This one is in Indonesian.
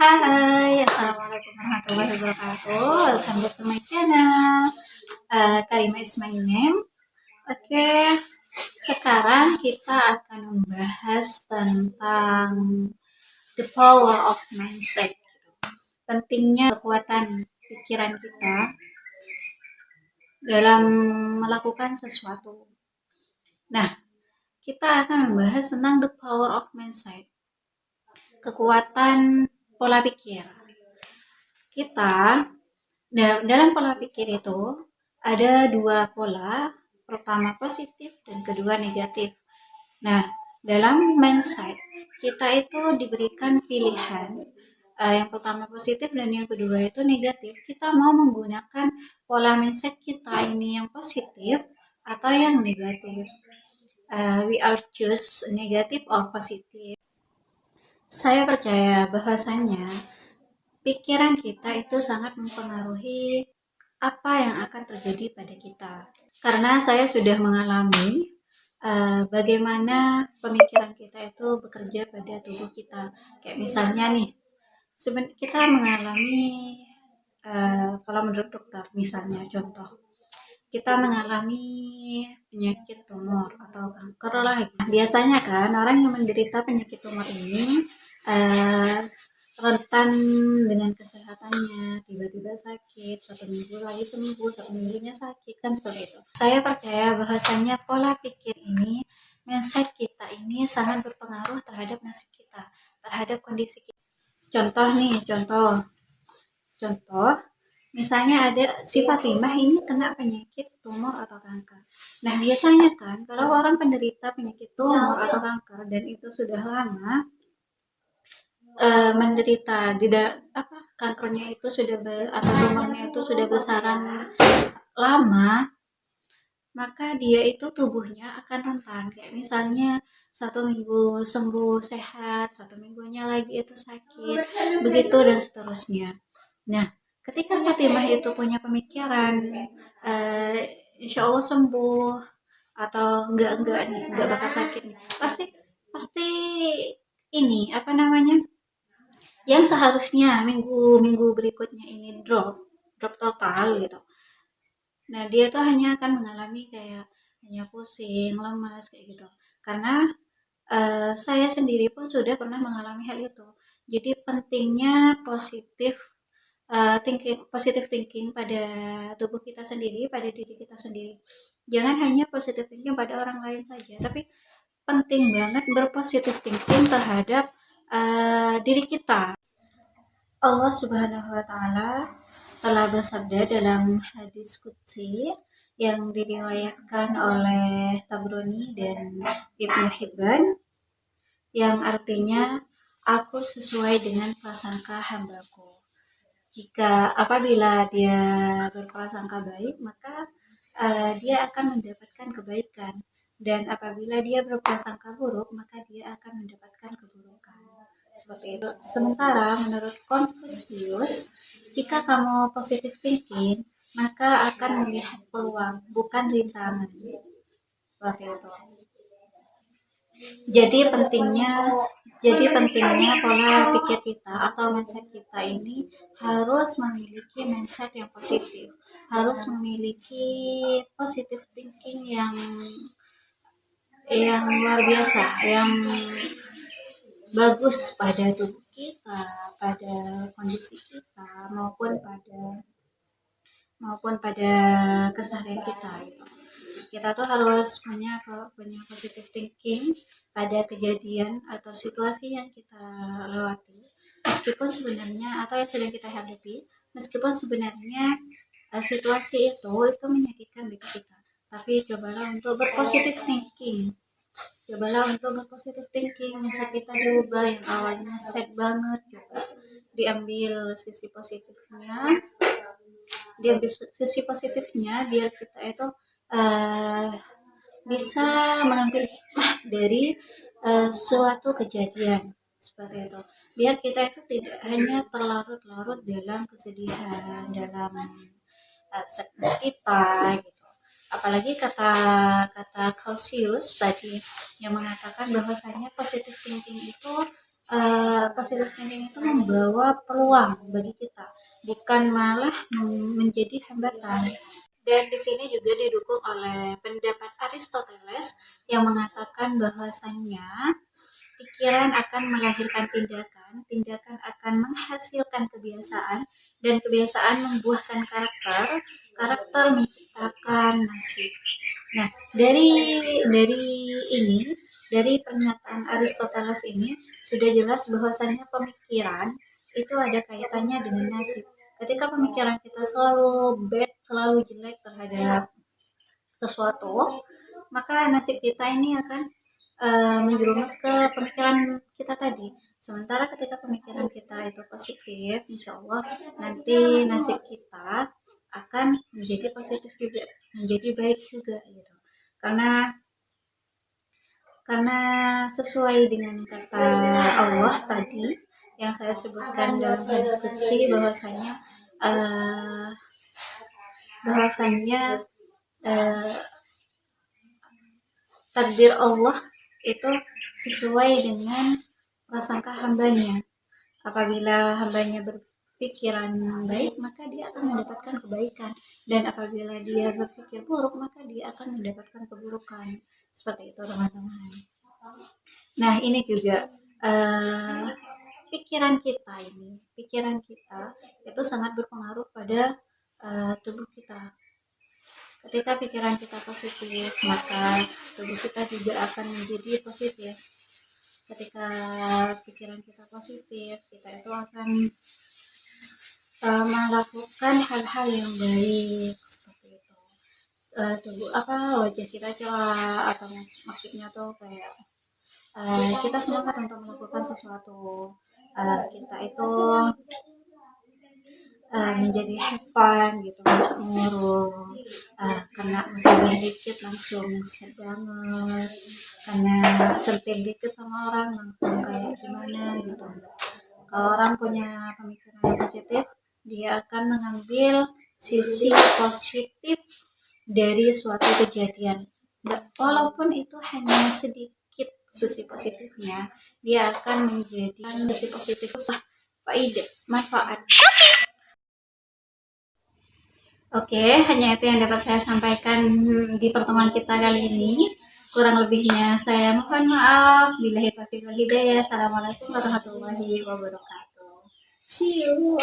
Hai, assalamualaikum warahmatullahi wabarakatuh. Welcome back to my channel. Karima is my name. Oke, sekarang kita akan membahas tentang the power of mindset. Pentingnya kekuatan pikiran kita dalam melakukan sesuatu. Nah, kita akan membahas tentang the power of mindset. Kekuatan pola pikir. Kita dalam pola pikir itu ada dua pola, pertama positif dan kedua negatif. Nah, dalam mindset kita itu diberikan pilihan, yang pertama positif dan yang kedua itu negatif. Kita mau menggunakan pola mindset kita ini yang positif atau yang negatif. We are choose negatif or positif. Saya percaya bahwasannya pikiran kita itu sangat mempengaruhi apa yang akan terjadi pada kita. Karena saya sudah mengalami bagaimana pemikiran kita itu bekerja pada tubuh kita. Kayak misalnya nih, kita mengalami, kalau menurut dokter misalnya contoh, kita mengalami penyakit tumor atau kanker lah. Biasanya kan orang yang menderita penyakit tumor ini rentan dengan kesehatannya, tiba-tiba sakit, 1 minggu lagi sembuh, 1 minggunya sakit, kan seperti itu. Saya percaya bahwasanya pola pikir ini, mindset kita ini sangat berpengaruh terhadap nasib kita, terhadap kondisi kita. Contoh, misalnya ada si Fatimah ini kena penyakit tumor atau kanker. Nah, biasanya kan kalau orang penderita penyakit tumor atau kanker dan itu sudah lama menderita kankernya itu atau tumornya itu sudah bersarang lama, maka dia itu tubuhnya akan rentan. Kayak misalnya 1 minggu sembuh sehat, 1 minggunya lagi itu sakit, begitu dan seterusnya. Nah, ketika Fatimah itu punya pemikiran insya Allah sembuh atau enggak bakal sakit nih, pasti ini yang seharusnya minggu berikutnya ini drop total gitu. Nah, dia tuh hanya akan mengalami kayak hanya pusing, lemas kayak gitu. Karena saya sendiri pun sudah pernah mengalami hal itu. Jadi pentingnya positive thinking pada tubuh kita sendiri, pada diri kita sendiri. Jangan hanya positive thinking pada orang lain saja, tapi penting banget berpositive thinking terhadap diri kita. Allah Subhanahu wa taala telah bersabda dalam hadis qudsi yang diriwayatkan oleh Tabrani dan Ibnu Hibban, yang artinya, aku sesuai dengan prasangka hambaku. Apabila dia berprasangka baik, maka dia akan mendapatkan kebaikan, dan apabila dia berprasangka buruk, maka dia akan mendapatkan keburukan. Seperti itu. Sementara menurut Confucius, jika kamu positive thinking, maka akan melihat peluang, bukan rintangan. Seperti itu. Jadi pentingnya pola pikir kita atau mindset kita ini harus memiliki mindset yang positif, harus memiliki positive thinking yang luar biasa, yang bagus pada tubuh kita, pada kondisi kita, maupun pada keseharian kita gitu. Kita tuh harus punya positive thinking pada kejadian atau situasi yang kita lewati, meskipun sebenarnya atau yang sedang kita hadapi, meskipun sebenarnya situasi itu menyakitkan bagi kita, tapi cobalah untuk berpositive thinking. Mindset kita diubah, yang awalnya sad banget juga diambil sisi positifnya, biar kita itu bisa mengambil hikmah dari suatu kejadian seperti itu, biar kita itu tidak hanya terlarut-larut dalam kesedihan, dalam sadness kita gitu. Apalagi kata Confucius tadi yang mengatakan bahwasanya positive thinking itu positive thinking itu membawa peluang bagi kita, bukan malah menjadi hambatan. Dan di sini juga didukung oleh pendapat Aristoteles yang mengatakan bahwasannya pikiran akan melahirkan tindakan, tindakan akan menghasilkan kebiasaan, dan kebiasaan membuahkan karakter, karakter menciptakan nasib. Nah, ini, dari pernyataan Aristoteles ini sudah jelas bahwasannya pemikiran itu ada kaitannya dengan nasib. Ketika pemikiran kita selalu bad, selalu jelek terhadap sesuatu, maka nasib kita ini akan menjerumus ke pemikiran kita tadi. Sementara ketika pemikiran kita itu positif, insya Allah nanti nasib kita akan menjadi positif juga, menjadi baik juga gitu. Karena sesuai dengan kata Allah tadi yang saya sebutkan dalam hadis qudsi bahwasannya eh, takdir Allah itu sesuai dengan prasangka hambanya. Apabila hambanya berpikiran baik, maka dia akan mendapatkan kebaikan, dan apabila dia berpikir buruk, maka dia akan mendapatkan keburukan. Seperti itu, teman-teman. Nah, ini juga pikiran kita itu sangat berpengaruh pada tubuh kita. Ketika pikiran kita positif, maka tubuh kita juga akan menjadi positif. Ketika pikiran kita positif, kita itu akan melakukan hal-hal yang baik, seperti itu. Wajah kita cerah, atau maksudnya tuh kayak kita semangat untuk melakukan sesuatu. Kita itu menjadi have fun gitu, nggak murung, kena musibah dikit langsung sad banget, karena sentil dikit sama orang langsung kayak gimana gitu. Kalau orang punya pemikiran positif, dia akan mengambil sisi positif dari suatu kejadian. Walaupun itu hanya sedikit sisi positifnya, dia akan menjadikan sisi positif faidah, manfaat. Oke, hanya itu yang dapat saya sampaikan di pertemuan kita kali ini. Kurang lebihnya saya mohon maaf. Billahi taufiq wal hidayah. Assalamualaikum warahmatullahi wabarakatuh. See you.